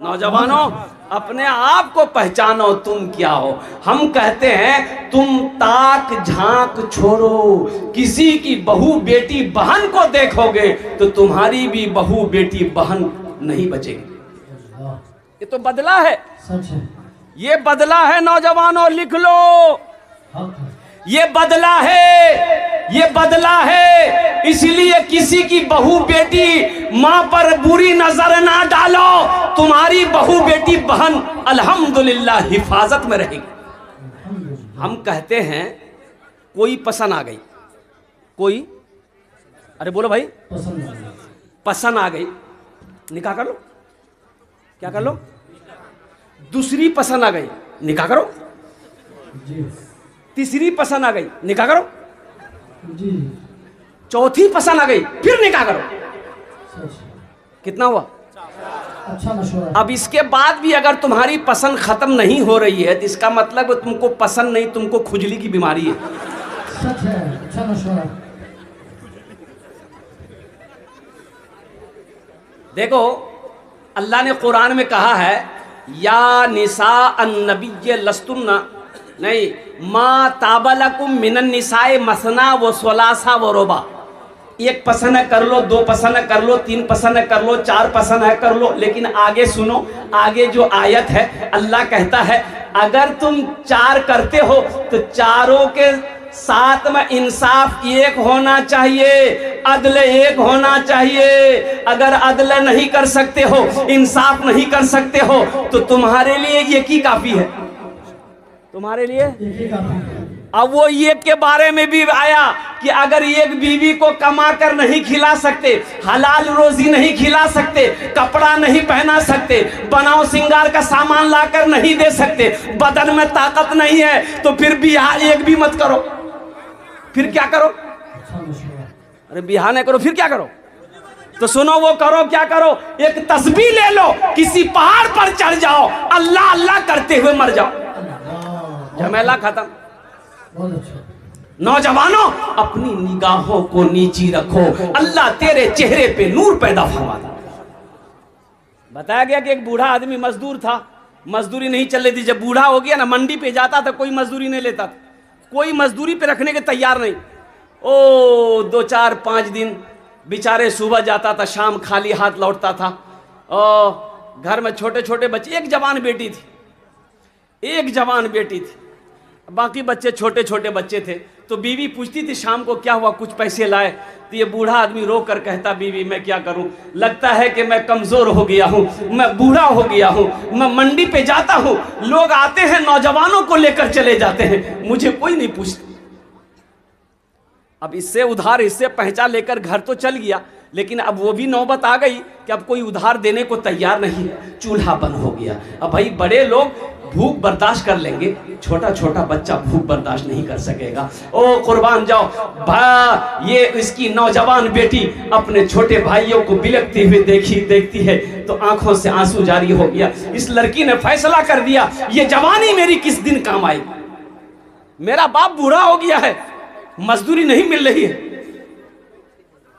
नौजवानों, अपने आप को पहचानो, तुम क्या हो। हम कहते हैं तुम ताक झांक छोड़ो, किसी की बहू बेटी बहन को देखोगे तो तुम्हारी भी बहू बेटी बहन नहीं बचेगी। ये तो बदला है, ये बदला है नौजवानों, लिख लो, ये बदला है, ये बदला है। इसलिए किसी की बहू बेटी मां पर बुरी नजर ना डालो, तुम्हारी बहू बेटी बहन अल्हम्दुलिल्लाह हिफाजत में रहेगी। हम कहते हैं कोई पसंद आ गई, कोई, अरे बोलो भाई, पसंद आ गई, निकाह कर लो। क्या कर लो? दूसरी पसंद आ गई, निकाह करो। तीसरी पसंद आ गई, निकाह करो। चौथी पसंद आ गई, फिर निकाह करो। कितना हुआ? अच्छा मशवरा। अब इसके बाद भी अगर तुम्हारी पसंद खत्म नहीं हो रही है तो इसका मतलब तुमको पसंद नहीं, तुमको खुजली की बीमारी है। सच है, अच्छा मशवरा। देखो, अल्लाह ने कुरान में कहा है, या निसा अन्नबिय्य लस्तुन्ना, नहीं, मा ताबलकुम मिनन निसाए मसना व सलासा व रुबा। एक पसंद कर लो, दो पसंद कर लो, तीन पसंद कर लो, चार पसंद है कर लो, लेकिन आगे सुनो, आगे जो आयत है अल्लाह कहता है अगर तुम चार करते हो तो चारों के साथ में इंसाफ एक होना चाहिए, अदल एक होना चाहिए। अगर अदल नहीं कर सकते हो, इंसाफ नहीं कर सकते हो तो तुम्हारे लिए एक ही काफी है, तुम्हारे लिए एक ही काफी है। अब वो एक के बारे में भी आया कि अगर एक बीवी को कमा कर नहीं खिला सकते, हलाल रोजी नहीं खिला सकते, कपड़ा नहीं पहना सकते, बनाओ सिंगार का सामान लाकर नहीं दे सकते, बदन में ताकत नहीं है तो फिर बियाह एक भी मत करो। फिर क्या करो? अरे बियाह नहीं करो, फिर क्या करो? तो सुनो, वो करो, क्या करो, एक तस्बीह ले लो, किसी पहाड़ पर चढ़ जाओ, अल्लाह अल्लाह करते हुए मर जाओ, झमेला खत्म। नौजवानों, अपनी निगाहों को नीची रखो, अल्लाह तेरे चेहरे पे नूर पैदा फरमाता। बताया गया कि एक बूढ़ा आदमी मजदूर था, मजदूरी नहीं चल रही थी। जब बूढ़ा हो गया ना, मंडी पे जाता था, कोई मजदूरी नहीं लेता था, कोई मजदूरी पे रखने के तैयार नहीं। ओ 2 4 5 दिन बेचारे, सुबह जाता था, शाम खाली हाथ लौटता था। और घर में छोटे छोटे बच्चे, एक जवान बेटी थी, एक जवान बेटी थी, बाकी बच्चे छोटे छोटे बच्चे थे। तो बीवी पूछती थी शाम को, क्या हुआ, कुछ पैसे लाए? तो ये बूढ़ा आदमी रो कर कहता, बीवी मैं क्या करूं, लगता है कि मैं कमजोर हो गया हूं, मैं बूढ़ा हो गया हूं, मैं मंडी पे जाता हूं, लोग आते हैं नौजवानों को लेकर चले जाते हैं, मुझे कोई नहीं पूछता। अब इससे उधार, इससे पहचा लेकर घर तो चल गया, लेकिन अब वो भी नौबत आ गई कि अब कोई उधार देने को तैयार नहीं है, चूल्हा बंद हो गया। अब भाई बड़े लोग भूख बर्दाश्त कर लेंगे, छोटा छोटा बच्चा भूख बर्दाश्त नहीं कर सकेगा। ओ कुर्बान जाओ भा, ये इसकी नौजवान बेटी अपने छोटे भाइयों को बिलखते हुए देखती है तो आंखों से आंसू जारी हो गया। इस लड़की ने फैसला कर दिया, ये जवानी मेरी किस दिन काम आई, मेरा बाप बूढ़ा हो गया है, मजदूरी नहीं मिल रही है,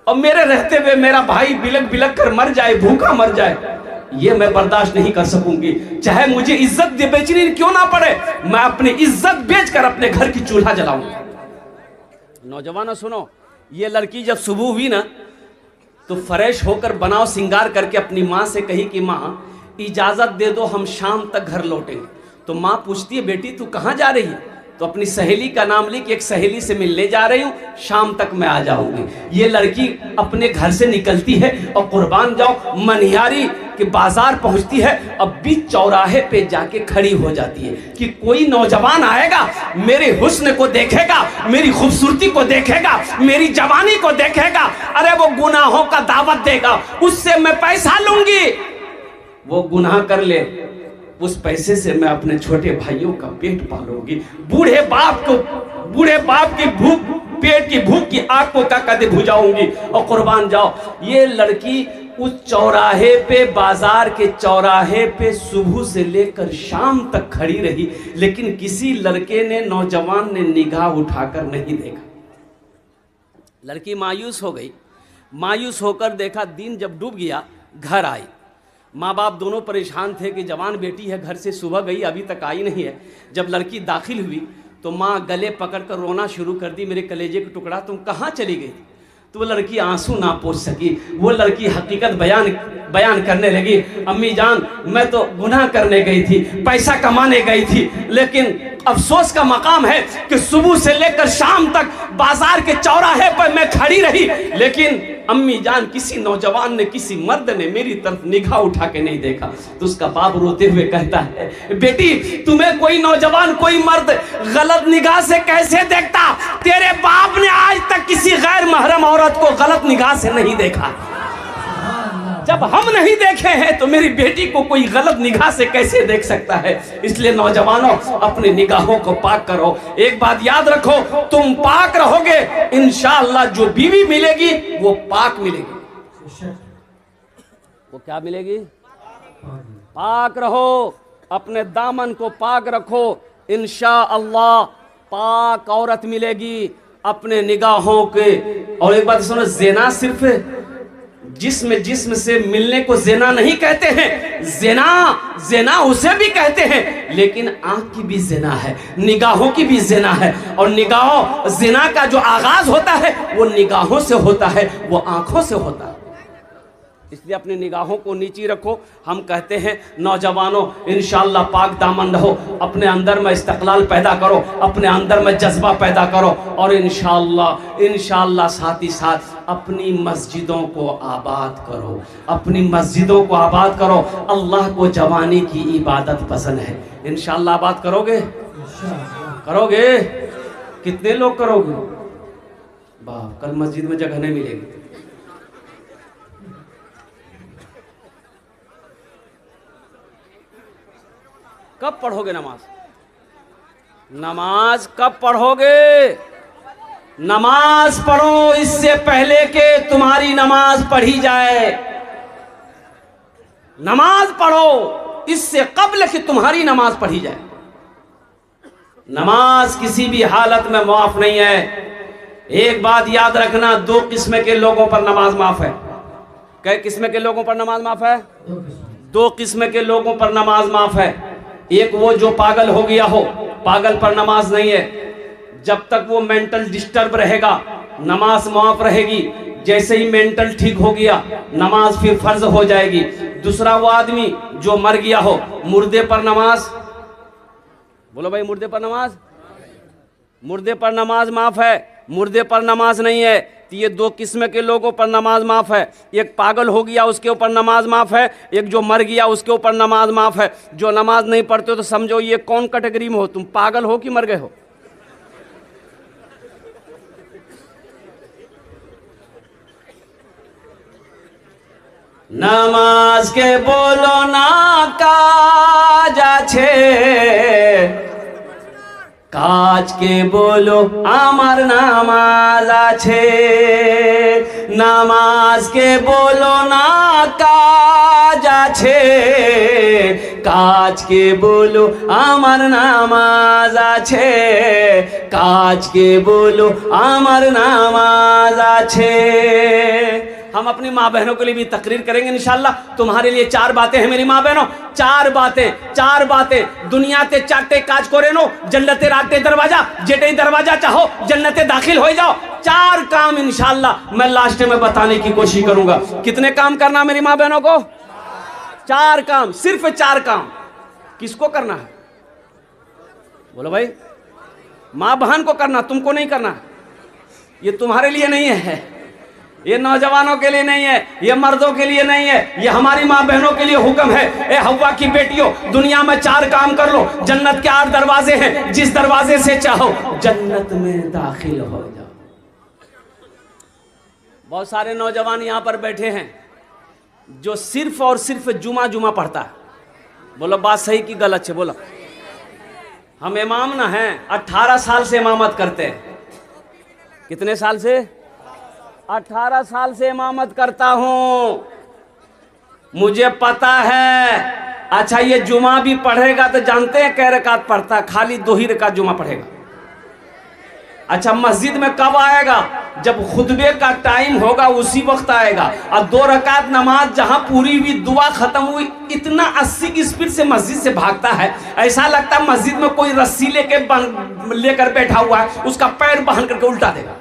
और मेरे रहते हुए मेरा भाई बिलख बिलख कर मर जाए, भूखा मर जाए, ये मैं बर्दाश्त नहीं कर सकूंगी। चाहे मुझे इज्जत बेचनी क्यों ना पड़े, मैं अपनी इज्जत बेचकर अपने घर की चूल्हा जलाऊंगा। नौजवानों सुनो, ये लड़की जब सुबह हुई ना तो फ्रेश होकर, बनाओ सिंगार करके अपनी माँ से कही कि माँ इजाजत दे दो, हम शाम तक घर लौटेंगे। तो माँ पूछती है, बेटी तू कहाँ जा रही है? तो अपनी सहेली का नाम ली कि एक सहेली से मिलने जा रही हूँ, शाम तक मैं आ जाऊंगी। ये लड़की अपने घर से निकलती है और कुर्बान जाओ मनिहारी के बाजार पहुंचती है, अब बीच चौराहे पे जाके खड़ी हो जाती है कि कोई नौजवान आएगा, मेरे हुस्न को देखेगा, मेरी खूबसूरती को देखेगा, मेरी जवानी को देखेगा, अरे वो गुनाहों का दावत देगा, उससे मैं पैसा लूंगी, वो गुनाह कर ले, उस पैसे से मैं अपने छोटे भाइयों का पेट पालूंगी। बूढ़े बाप की भूख, पेट की भूख की आग को क्या कदे बुझाऊंगी। और कुर्बान जाओ, ये लड़की उस चौराहे पे, बाजार के चौराहे पे सुबह से लेकर शाम तक खड़ी रही, लेकिन किसी लड़के ने, नौजवान ने निगाह उठाकर नहीं देखा। लड़की मायूस हो गई, मायूस होकर देखा, दिन जब डूब गया घर आई, माँ बाप दोनों परेशान थे कि जवान बेटी है, घर से सुबह गई अभी तक आई नहीं है। जब लड़की दाखिल हुई तो माँ गले पकड़ कर रोना शुरू कर दी, मेरे कलेजे का टुकड़ा तुम कहाँ चली गई? तो वो लड़की आंसू ना पोंछ सकी। वो लड़की हकीकत बयान करने लगी, अम्मी जान मैं तो गुनाह करने गई थी, पैसा कमाने गई थी, लेकिन अफसोस का मकाम है कि सुबह से लेकर शाम तक बाजार के चौराहे पर मैं खड़ी रही, लेकिन अम्मी जान किसी नौजवान ने, किसी मर्द ने मेरी तरफ निगाह उठा के नहीं देखा। तो उसका बाप रोते हुए कहता है, बेटी तुम्हें कोई नौजवान, कोई मर्द गलत निगाह से कैसे देखता? तेरे बाप ने आज तक किसी गैर महरम औरत को गलत निगाह से नहीं देखा। जब हम नहीं देखे हैं तो मेरी बेटी को कोई गलत निगाह से कैसे देख सकता है? इसलिए नौजवानों अपनी निगाहों को पाक करो। एक बात याद रखो, तुम पाक रहोगे इंशाअल्लाह जो बीवी मिलेगी वो पाक मिलेगी। वो क्या मिलेगी? पाक रहो, अपने दामन को पाक रखो, इंशाअल्लाह पाक औरत मिलेगी अपने निगाहों के। और एक बात सुनो, ज़िना सिर्फ जिस्म से मिलने को ज़िना नहीं कहते हैं, ज़िना उसे भी कहते हैं, लेकिन आंख की भी ज़िना है, निगाहों की भी ज़िना है। और निगाहों, ज़िना का जो आगाज होता है वो निगाहों से होता है, वो आंखों से होता है। इसलिए अपनी निगाहों को नीची रखो। हम कहते हैं नौजवानों इंशाअल्लाह पाक दामन रहो, अपने अंदर में इस्तक़लाल पैदा करो, अपने अंदर में जज्बा पैदा करो, और इंशाअल्लाह साथ ही साथ अपनी मस्जिदों को आबाद करो, अपनी मस्जिदों को आबाद करो। अल्लाह को जवानी की इबादत पसंद है। इंशाअल्लाह आबाद करोगे? करोगे? कितने लोग करोगे? बाप, कल मस्जिद में जगह नहीं मिलेगी। कब पढ़ोगे नमाज? नमाज कब पढ़ोगे? नमाज पढ़ो इससे पहले कि तुम्हारी नमाज पढ़ी जाए। नमाज पढ़ो इससे कबल कि तुम्हारी नमाज पढ़ी जाए। नमाज किसी भी हालत में माफ नहीं है। एक बात याद रखना, दो किस्म के लोगों पर नमाज माफ है। कै किस्म के लोगों पर नमाज माफ है? दो किस्म के लोगों पर नमाज माफ है। एक वो जो पागल हो गया हो, पागल पर नमाज नहीं है। जब तक वो मेंटल डिस्टर्ब रहेगा नमाज माफ रहेगी। जैसे ही मेंटल ठीक हो गया नमाज फिर फर्ज हो जाएगी। दूसरा वो आदमी जो मर गया हो, मुर्दे पर नमाज, बोलो भाई मुर्दे पर नमाज, मुर्दे पर नमाज माफ है, मुर्दे पर नमाज नहीं है। तो ये दो किस्म के लोगों पर नमाज माफ है। एक पागल हो गया उसके ऊपर नमाज माफ है, एक जो मर गया उसके ऊपर नमाज माफ है। जो नमाज नहीं पढ़ते हो तो समझो ये कौन कैटेगरी में हो, तुम पागल हो कि मर गए हो? नमाज के बोलो ना काज आछे, काज के बोलो आमार नामाज आछे। नमाज के बोलो ना काज आछे, काज के बोलो आमार नामाज आछे, काज के बोलो आमार नामाज आछे। हम अपनी माँ बहनों के लिए भी तकरीर करेंगे इंशाअल्लाह। तुम्हारे लिए चार बातें हैं मेरी माँ बहनों, चार बातें दुनिया ते चाटे काज करे नो, जन्नते राटे दरवाजा, जेटे दरवाजा चाहो जन्नते दाखिल हो जाओ। चार काम इंशाअल्लाह मैं लास्ट में बताने की कोशिश करूंगा। कितने काम करना मेरी माँ बहनों को? चार काम, सिर्फ चार काम। किसको करना है? बोलो भाई, माँ बहन को करना, तुमको नहीं करना। ये तुम्हारे लिए नहीं है, ये नौजवानों के लिए नहीं है, ये मर्दों के लिए नहीं है, ये हमारी माँ बहनों के लिए हुक्म है। ए हव्वा की बेटियों, दुनिया में चार काम कर लो। जन्नत के 8 दरवाजे हैं, जिस दरवाजे से चाहो जन्नत में दाखिल हो जाओ। बहुत सारे नौजवान यहाँ पर बैठे हैं जो सिर्फ और सिर्फ जुमा पढ़ता है। बोलो बात सही कि गलत है? बोलो। हम इमाम ना हैं, 18 साल से इमामत करते हैं। कितने साल से? 18 साल से इमामत करता हूँ, मुझे पता है। अच्छा ये जुमा भी पढ़ेगा तो जानते हैं कै रकात पढ़ता? खाली 2 ही रकात जुमा पढ़ेगा। अच्छा मस्जिद में कब आएगा? जब खुतबे का टाइम होगा उसी वक्त आएगा। और 2 रकात नमाज जहां पूरी हुई, दुआ खत्म हुई, इतना 80 की स्पीड से मस्जिद से भागता है, ऐसा लगता है मस्जिद में कोई रस्सी लेकर बैठा हुआ है, उसका पैर बांध करके उल्टा देगा।